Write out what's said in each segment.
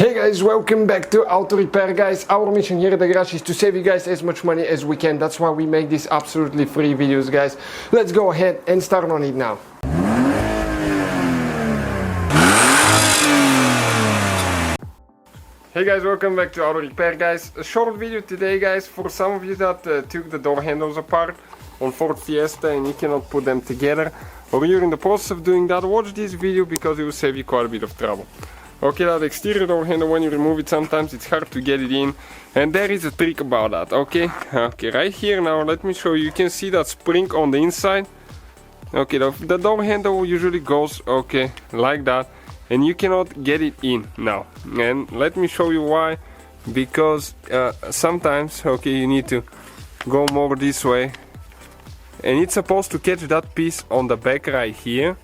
Hey guys, welcome back to Auto Repair, guys. Our mission here at the garage is to save you guys as much money as we can. That's why we make these absolutely free videos, guys. Let's go ahead and start on it now. Hey guys, welcome back to Auto Repair, guys. A short video today, guys, for some of you that took the door handles apart on Ford Fiesta and you cannot put them together, or you're in the process of doing that. Watch this video because it will save you quite a bit of trouble. Okay, that exterior door handle, when you remove it, sometimes it's hard to get it in, and there is a trick about that. Okay, right here now, let me show you. You can see that spring on the inside. Okay, the door handle usually goes, okay, like that, and you cannot get it in now. And let me show you why. Because sometimes, okay, you need to go more this way, and it's supposed to catch that piece on the back right here.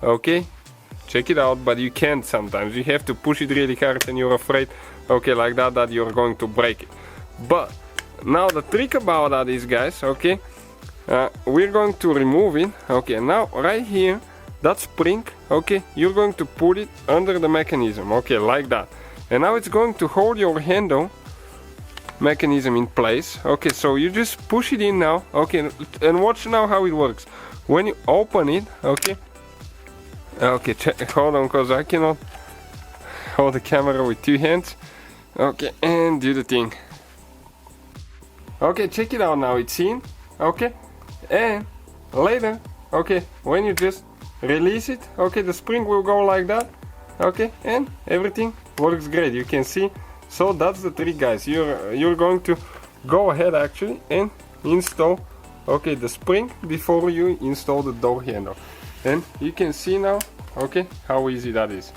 Okay, check it out, but you can't sometimes. You have to push it really hard and you're afraid, okay, like that you're going to break it. But now the trick about that is, guys, okay, we're going to remove it. Okay, now right here, that spring, okay, you're going to put it under the mechanism, okay, like that. And now it's going to hold your handle mechanism in place. Okay, so you just push it in now, okay, and watch now how it works. When you open it, okay, hold on, because I cannot hold the camera with two hands. Okay, and do the thing. Okay, check it out now, it's in. Okay, and later, okay, when you just release it, okay, the spring will go like that. Okay, and everything works great, you can see. So that's the trick, guys. You're going to go ahead actually and install, okay, the spring before you install the door handle. And you can see now, okay, how easy that is.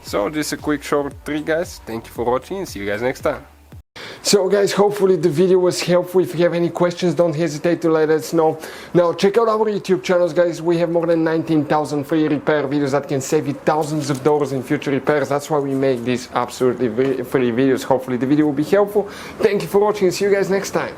So just a quick short trick, guys. Thank you for watching and see you guys next time. So guys, hopefully the video was helpful. If you have any questions, don't hesitate to let us know. Now check out our YouTube channels, guys. We have more than 19,000 free repair videos that can save you thousands of dollars in future repairs. That's why we make these absolutely free videos. Hopefully the video will be helpful. Thank you for watching and see you guys next time.